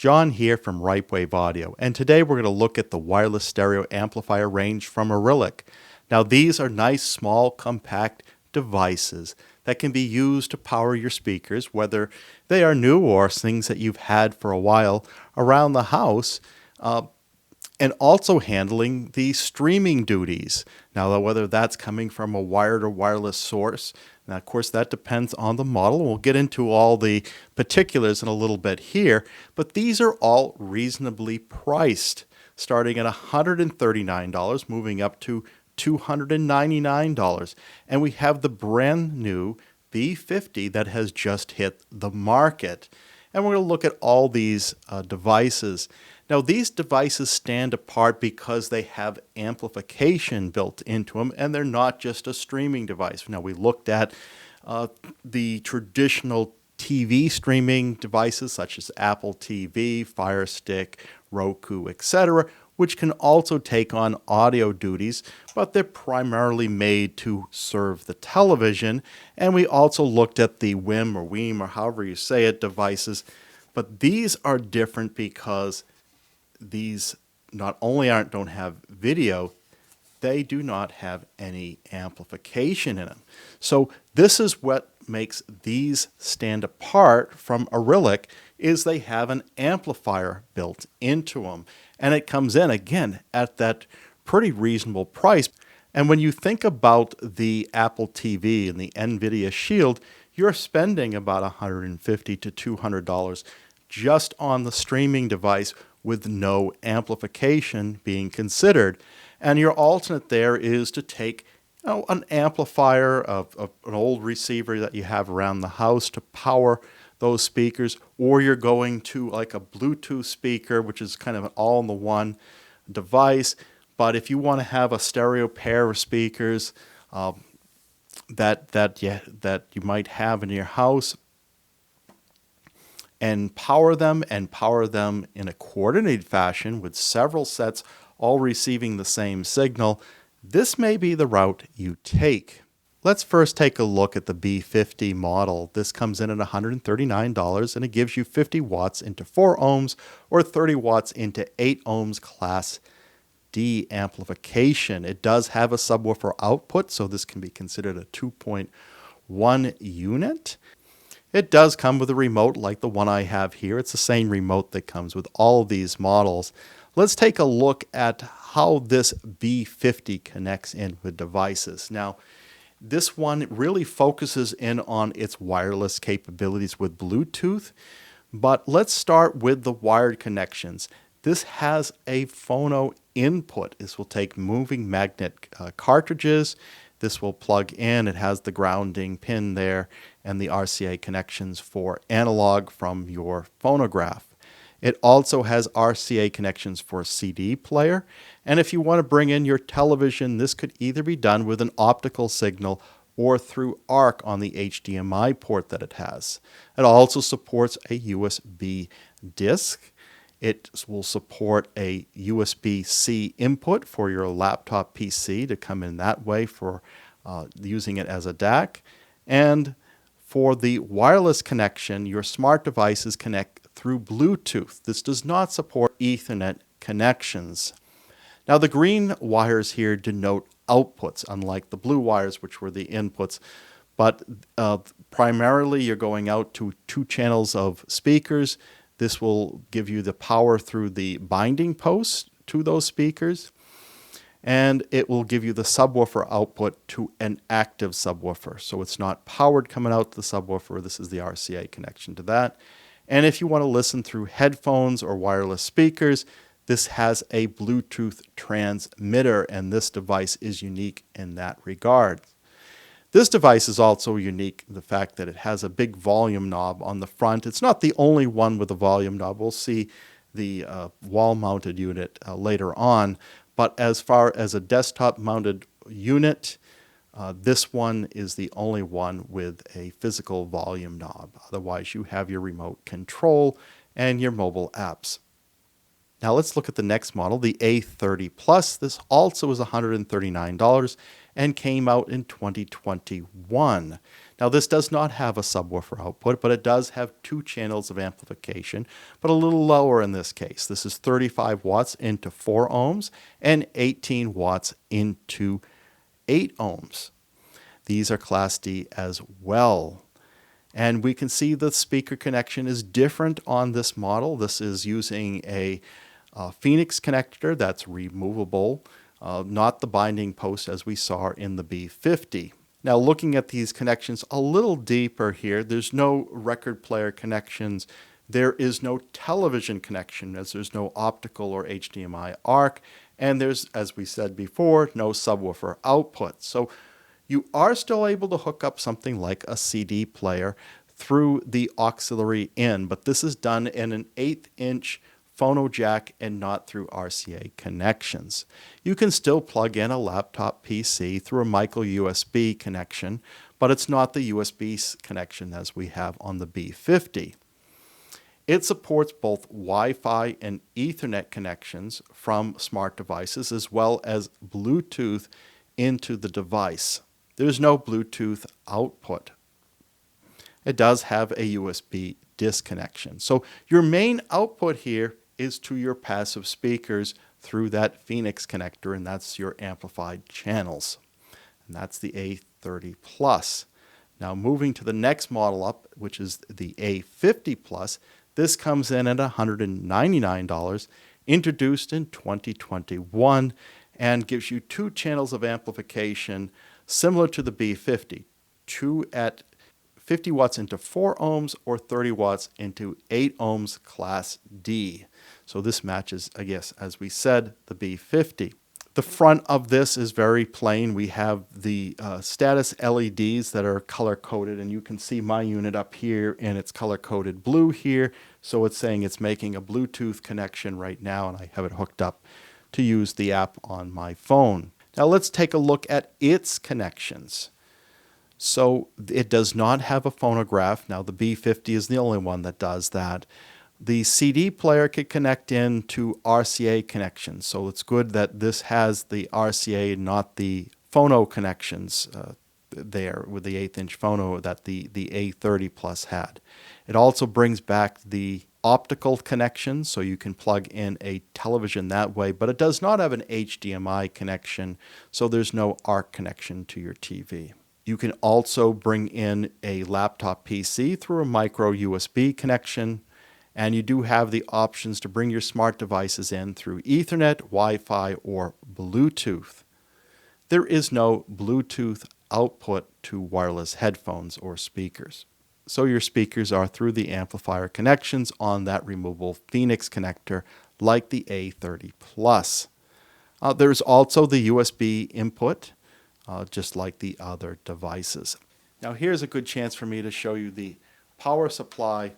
John here from Ripewave Audio, and today we're going to look at the wireless stereo amplifier range from Arylic. Now these are nice, small, compact devices that can be used to power your speakers, whether they are new or things that you've had for a while around the house, and also handling the streaming duties. Now, whether that's coming from a wired or wireless source, now of course that depends on the model. We'll get into all the particulars in a little bit here, but these are all reasonably priced, starting at $139, moving up to $299. And we have the brand new B50 that has just hit the market. And we're going to look at all these devices. Now, these devices stand apart because they have amplification built into them, and they're not just a streaming device. Now, we looked at the traditional TV streaming devices such as Apple TV, Fire Stick, Roku, etc., which can also take on audio duties, but they're primarily made to serve the television. And we also looked at the WIM or WEAM or however you say it devices, but these are different because these not only don't have video, they do not have any amplification in them. So this is what makes these stand apart from Arylic, is they have an amplifier built into them. And it comes in, again, at that pretty reasonable price. And when you think about the Apple TV and the NVIDIA Shield, you're spending about $150 to $200 just on the streaming device with no amplification being considered. And your alternate there is to take an amplifier of an old receiver that you have around the house to power those speakers, or you're going to like a Bluetooth speaker, which is kind of an all-in-the-one device. But if you want to have a stereo pair of speakers that you might have in your house, and power them in a coordinated fashion with several sets all receiving the same signal, this may be the route you take. Let's first take a look at the B50 model. This comes in at $139, and it gives you 50 watts into 4 ohms or 30 watts into 8 ohms class D amplification. It does have a subwoofer output, so this can be considered a 2.1 unit. It does come with a remote like the one I have here. It's the same remote that comes with all of these models. Let's take a look at how this B50 connects in with devices. Now, this one really focuses in on its wireless capabilities with Bluetooth, but let's start with the wired connections. This has a phono input. This will take moving magnet cartridges. This will plug in. It has the grounding pin there and the RCA connections for analog from your phonograph. It also has RCA connections for a CD player. And if you want to bring in your television, this could either be done with an optical signal or through Arc on the HDMI port that it has. It also supports a USB disk. It will support a USB-C input for your laptop PC to come in that way for using it as a DAC. And for the wireless connection, your smart devices connect through Bluetooth. This does not support Ethernet connections. Now the green wires here denote outputs, unlike the blue wires, which were the inputs. But primarily you're going out to 2 channels of speakers. This will give you the power through the binding posts to those speakers. And it will give you the subwoofer output to an active subwoofer. So it's not powered coming out to the subwoofer. This is the RCA connection to that. And if you want to listen through headphones or wireless speakers, this has a Bluetooth transmitter, and this device is unique in that regard. This device is also unique in the fact that it has a big volume knob on the front. It's not the only one with a volume knob. We'll see the wall-mounted unit later on. But as far as a desktop-mounted unit, this one is the only one with a physical volume knob. Otherwise, you have your remote control and your mobile apps. Now let's look at the next model, the A30 Plus. This also is $139 and came out in 2021. Now this does not have a subwoofer output, but it does have 2 channels of amplification, but a little lower in this case. This is 35 watts into 4 ohms and 18 watts into 8 ohms. These are Class D as well. And we can see the speaker connection is different on this model. This is using a Phoenix connector that's removable, not the binding post as we saw in the B50. Now looking at these connections a little deeper here, there's no record player connections. There is no television connection as there's no optical or HDMI Arc. And there's, as we said before, no subwoofer output. So you are still able to hook up something like a CD player through the auxiliary in, but this is done in an 1/8" phono jack and not through RCA connections. You can still plug in a laptop PC through a micro USB connection, but it's not the USB connection as we have on the B50. It supports both Wi-Fi and Ethernet connections from smart devices as well as Bluetooth into the device. There's no Bluetooth output. It does have a USB disconnection. So your main output here is to your passive speakers through that Phoenix connector, and that's your amplified channels. And that's the A30 Plus. Now moving to the next model up, which is the A50 Plus, this comes in at $199, introduced in 2021, and gives you 2 channels of amplification similar to the B50, 2 at 50 watts into 4 ohms or 30 watts into 8 ohms Class D. So this matches, I guess, as we said, the B50. The front of this is very plain. We have the status LEDs that are color-coded, and you can see my unit up here, and it's color-coded blue here. So it's saying it's making a Bluetooth connection right now, and I have it hooked up to use the app on my phone. Now let's take a look at its connections. So it does not have a phonograph. Now the B50 is the only one that does that. The CD player could connect in to RCA connections. So it's good that this has the RCA, not the phono connections there with the 1/8" phono that the A30 Plus had. It also brings back the optical connection, so you can plug in a television that way, but it does not have an HDMI connection, so there's no ARC connection to your TV. You can also bring in a laptop PC through a micro USB connection, and you do have the options to bring your smart devices in through Ethernet, Wi-Fi, or Bluetooth. There is no Bluetooth output to wireless headphones or speakers. So your speakers are through the amplifier connections on that removable Phoenix connector like the A30 Plus. There's also the USB input, just like the other devices. Now here's a good chance for me to show you the power supply.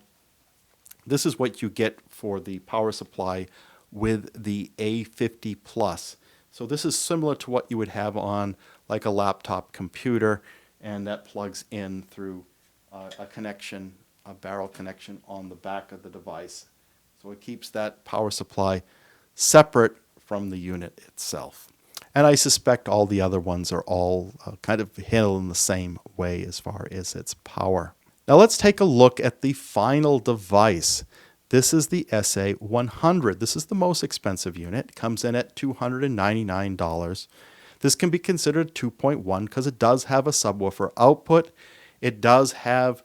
This is what you get for the power supply with the A50 Plus. So this is similar to what you would have on like a laptop computer, and that plugs in through a connection, a barrel connection on the back of the device. So it keeps that power supply separate from the unit itself. And I suspect all the other ones are all kind of handled in the same way as far as its power. Now let's take a look at the final device. This is the SA100. This is the most expensive unit. It comes in at $299. This can be considered 2.1 because it does have a subwoofer output. It does have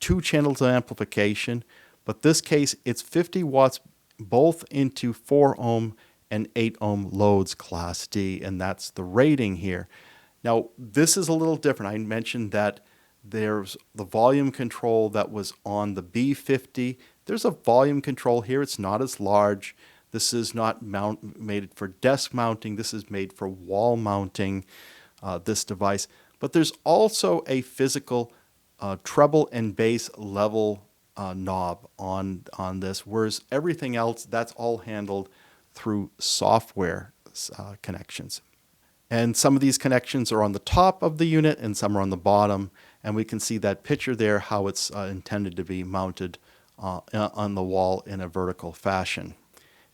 2 channels of amplification, but this case it's 50 watts both into 4 ohm and 8 ohm loads Class D, and that's the rating here. Now this is a little different. I mentioned that there's the volume control that was on the B50. There's a volume control here. It's not as large. This is not made for desk mounting. This is made for wall mounting, this device. But there's also a physical treble and bass level knob on this, whereas everything else, that's all handled through software connections. And some of these connections are on the top of the unit and some are on the bottom. And we can see that picture there, how it's intended to be mounted on the wall in a vertical fashion.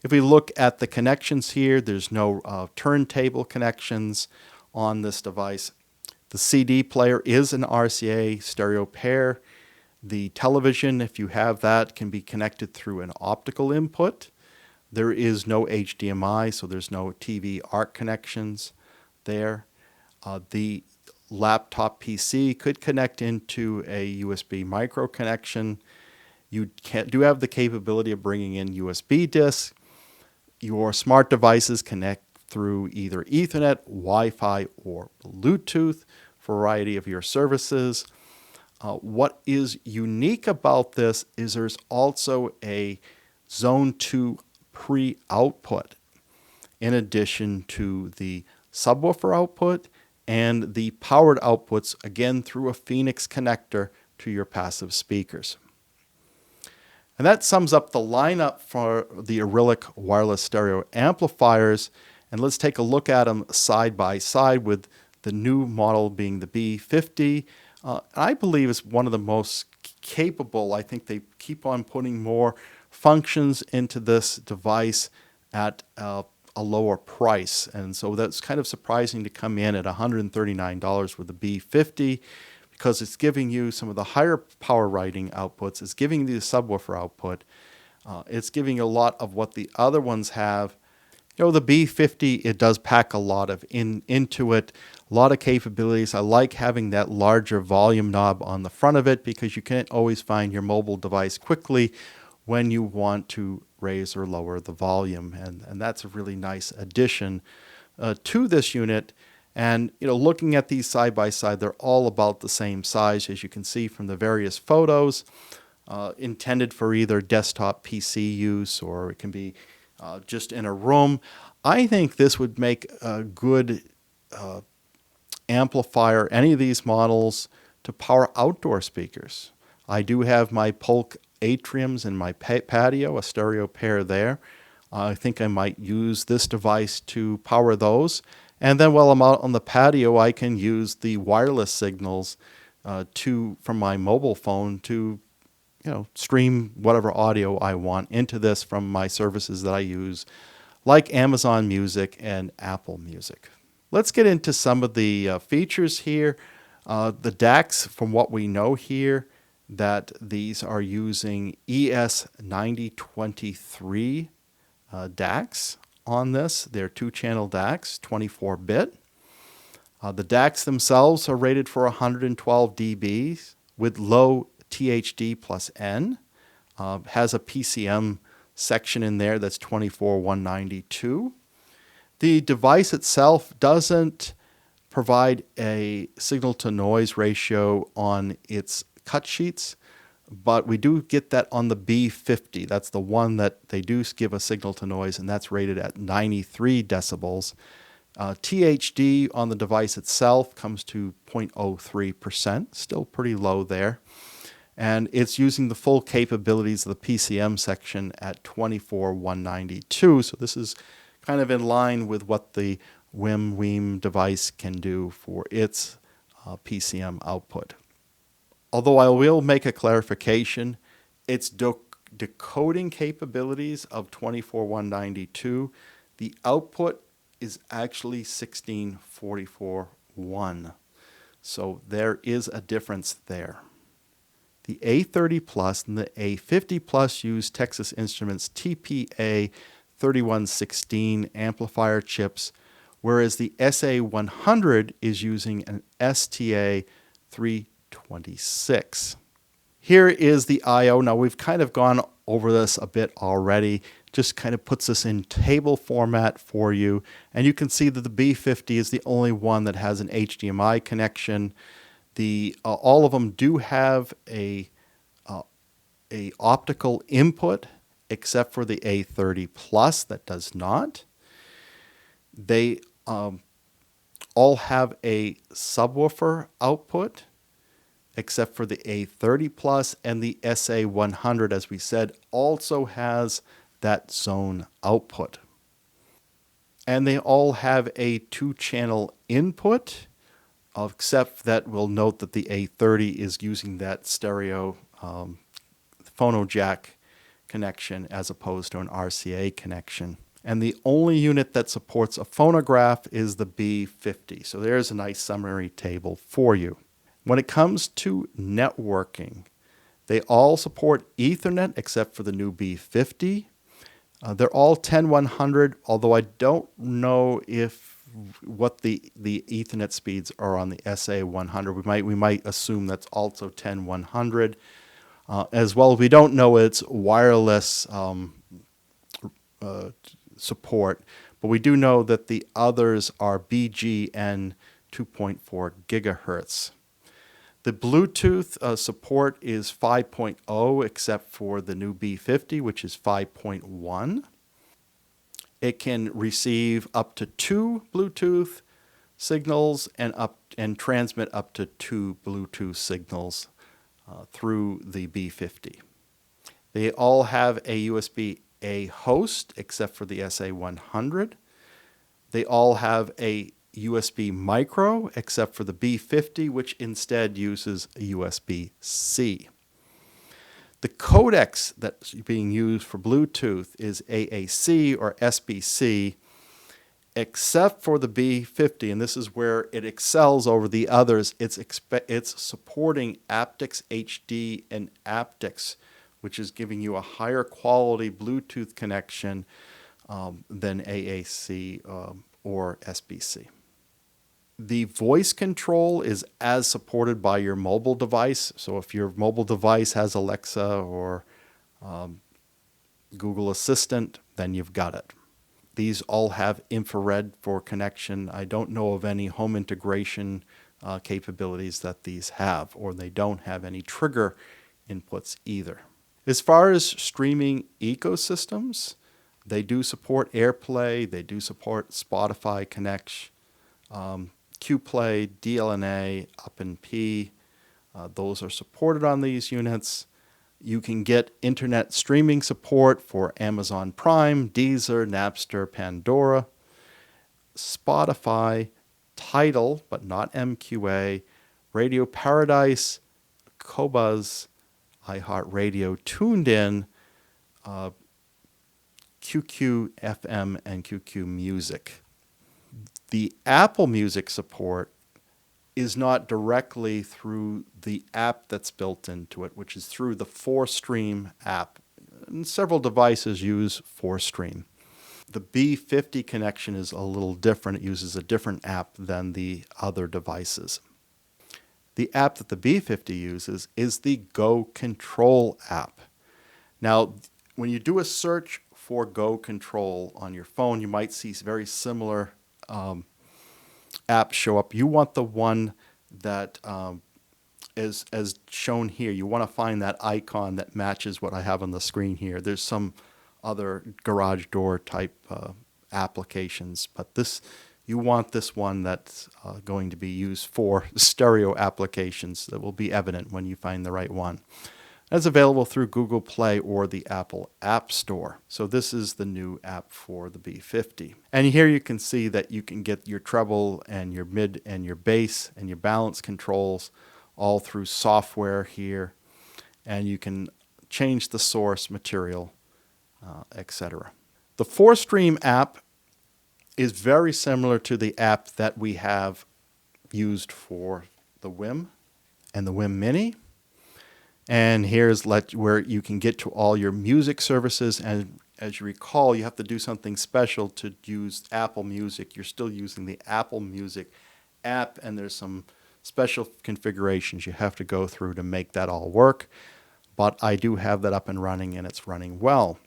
If we look at the connections here, there's no turntable connections on this device. The CD player is an RCA stereo pair. The television, if you have that, can be connected through an optical input. There is no HDMI, so there's no TV Arc connections there. The laptop PC could connect into a USB micro connection. You do have the capability of bringing in USB disks. Your smart devices connect through either Ethernet, Wi-Fi, or Bluetooth for a variety of your services. What is unique about this is there's also a Zone 2 pre-output in addition to the subwoofer output and the powered outputs, again through a Phoenix connector to your passive speakers. And that sums up the lineup for the Arylic wireless stereo amplifiers. And let's take a look at them side by side, with the new model being the B50. I believe is one of the most capable. I think they keep on putting more functions into this device at a lower price. And so that's kind of surprising to come in at $139 with the B50, because it's giving you some of the higher power writing outputs. It's giving you the subwoofer output. It's giving you a lot of what the other ones have. You know, the B50, it does pack a lot of into it, a lot of capabilities. I like having that larger volume knob on the front of it, because you can't always find your mobile device quickly when you want to raise or lower the volume. And that's a really nice addition to this unit. And you know, looking at these side by side, they're all about the same size, as you can see from the various photos, intended for either desktop PC use, or it can be just in a room. I think this would make a good amplifier, any of these models, to power outdoor speakers. I do have my Polk Atriums in my patio, a stereo pair there. I think I might use this device to power those. And then while I'm out on the patio, I can use the wireless signals from my mobile phone to stream whatever audio I want into this from my services that I use, like Amazon Music and Apple Music. Let's get into some of the features here. The DACs, from what we know here, that these are using ES9023 DACs on this. They're 2-channel DACs, 24-bit. The DACs themselves are rated for 112 dB with low THD plus N. Has a PCM section in there that's 24192. The device itself doesn't provide a signal-to-noise ratio on its cut sheets, but we do get that on the B50. That's the one that they do give a signal-to-noise, and that's rated at 93 decibels. THD on the device itself comes to 0.03%, still pretty low there. And it's using the full capabilities of the PCM section at 24192. So this is kind of in line with what the WIM device can do for its PCM output. Although I will make a clarification, its decoding capabilities of 24192, the output is actually 1644.1. So there is a difference there. The A30 Plus and the A50 Plus use Texas Instruments TPA 3116 amplifier chips, whereas the SA100 is using an STA 326. Here is the I/O. Now, we've kind of gone over this a bit already. Just kind of puts this in table format for you. And you can see that the B50 is the only one that has an HDMI connection. All of them do have a optical input, except for the A30 Plus that does not. They all have a subwoofer output, except for the A30 Plus, and the SA100, as we said, also has that zone output. And they all have a 2-channel input, except that we'll note that the A30 is using that stereo phono jack connection as opposed to an RCA connection. And the only unit that supports a phonograph is the B50. So there's a nice summary table for you. When it comes to networking, they all support Ethernet except for the new B50. They're all 10100, although I don't know what the Ethernet speeds are on the SA100. We might assume that's also 10100. As well, we don't know its wireless support, but we do know that the others are BGN 2.4 gigahertz. The Bluetooth support is 5.0 except for the new B50, which is 5.1. It can receive up to 2 Bluetooth signals and transmit up to 2 Bluetooth signals through the B50. They all have a USB-A host except for the SA100. They all have a USB micro except for the B50, which instead uses a USB-C. The codecs that's being used for Bluetooth is AAC or SBC, except for the B50, and this is where it excels over the others. It's supporting aptX HD and aptX, which is giving you a higher quality Bluetooth connection than AAC or SBC. The voice control is as supported by your mobile device. So if your mobile device has Alexa or Google Assistant, then you've got it. These all have infrared for connection. I don't know of any home integration capabilities that these have, or they don't have any trigger inputs either. As far as streaming ecosystems, they do support AirPlay, they do support Spotify Connect, QPlay, DLNA, UpNP. Those are supported on these units. You can get internet streaming support for Amazon Prime, Deezer, Napster, Pandora, Spotify, Tidal, but not MQA, Radio Paradise, Qobuz, iHeartRadio, TuneIn, QQ FM, and QQ Music. The Apple Music support is not directly through the app that's built into it, which is through the 4Stream app. And several devices use 4Stream. The B50 connection is a little different. It uses a different app than the other devices. The app that the B50 uses is the Go Control app. Now, when you do a search for Go Control on your phone, you might see very similar apps show up. You want the one that is as shown here. You want to find that icon that matches what I have on the screen here. There's some other garage door type applications, but you want this one that's going to be used for stereo applications. That will be evident when you find the right one. That's available through Google Play or the Apple App Store. So this is the new app for the B50. And here you can see that you can get your treble and your mid and your bass and your balance controls all through software here. And you can change the source material, etc. The 4Stream app is very similar to the app that we have used for the WIM and the WIM Mini. And here's where you can get to all your music services. And as you recall, you have to do something special to use Apple Music. You're still using the Apple Music app, and there's some special configurations you have to go through to make that all work. But I do have that up and running, and it's running well.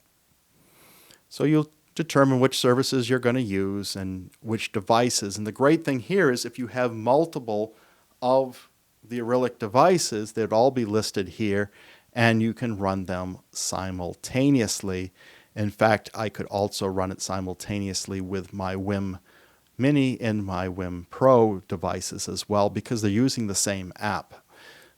So you'll determine which services you're going to use and which devices. And the great thing here is if you have multiple of the Arylic devices, they'd all be listed here, and you can run them simultaneously. In fact, I could also run it simultaneously with my WIM Mini and my WIM Pro devices as well, because they're using the same app.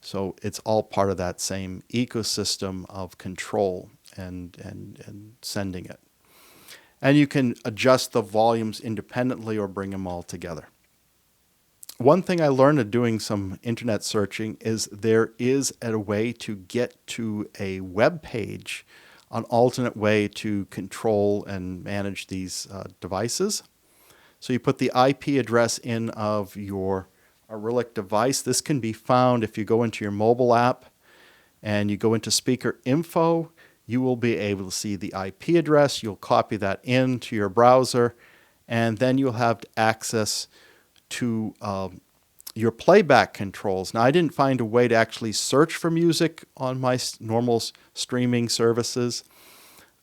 So it's all part of that same ecosystem of control and sending it. And you can adjust the volumes independently or bring them all together. One thing I learned in doing some internet searching is there is a way to get to a web page an alternate way to control and manage these devices. So you put the IP address in of your Arylic device. This can be found if you go into your mobile app and you go into speaker info. You will be able to see the IP address. You'll copy that into your browser, and then you'll have access to your playback controls. Now, I didn't find a way to actually search for music on my normal streaming services,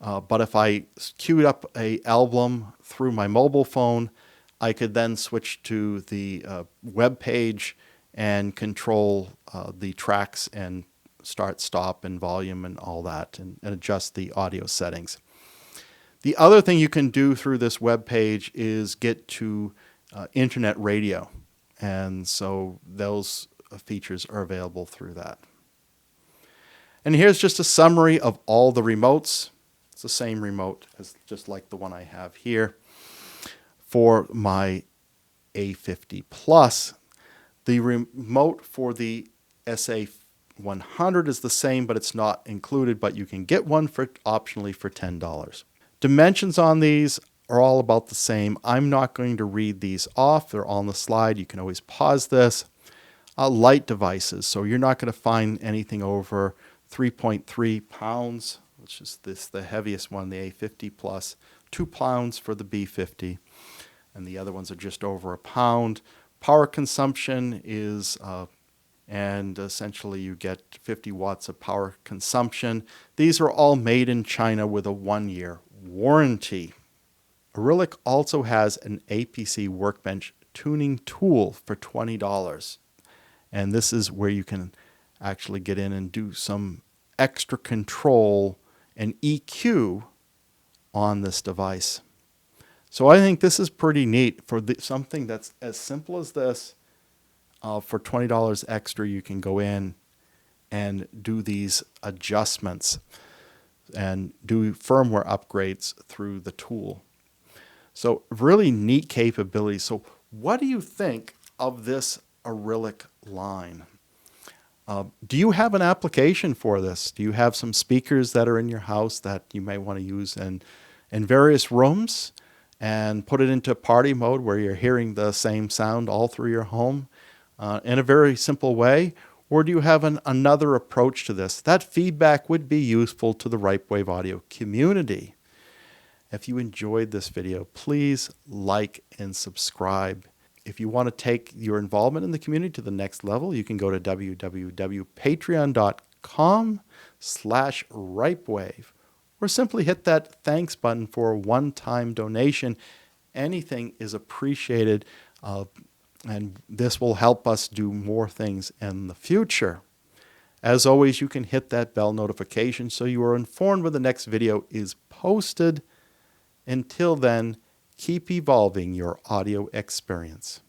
but if I queued up an album through my mobile phone, I could then switch to the web page and control the tracks and start, stop, and volume and all that, and adjust the audio settings. The other thing you can do through this web page is get to internet radio, and so those features are available through that. And here's just a summary of all the remotes. It's the same remote as just like the one I have here. For my A50 Plus, the remote for the SA100 is the same, but it's not included, but you can get one for optionally for $10. Dimensions on these are all about the same. I'm not going to read these off. They're on the slide. You can always pause this. Light devices, so you're not going to find anything over 3.3 pounds, which is the heaviest one, the A50 Plus, 2 pounds for the B50. And the other ones are just over a pound. Power consumption is, and essentially you get 50 watts of power consumption. These are all made in China with a 1-year warranty. Arylic also has an APC workbench tuning tool for $20. And this is where you can actually get in and do some extra control and EQ on this device. So I think this is pretty neat for something that's as simple as this. For $20 extra, you can go in and do these adjustments and do firmware upgrades through the tool. So really neat capability. So what do you think of this Arylic line? Do you have an application for this? Do you have some speakers that are in your house that you may want to use in various rooms and put it into party mode where you're hearing the same sound all through your home in a very simple way? Or do you have another approach to this? That feedback would be useful to the Ripewave audio community. If you enjoyed this video, please like and subscribe. If you want to take your involvement in the community to the next level, you can go to www.patreon.com/Ripewave, or simply hit that thanks button for a one-time donation. Anything is appreciated, and this will help us do more things in the future. As always, you can hit that bell notification so you are informed when the next video is posted. Until then, keep evolving your audio experience.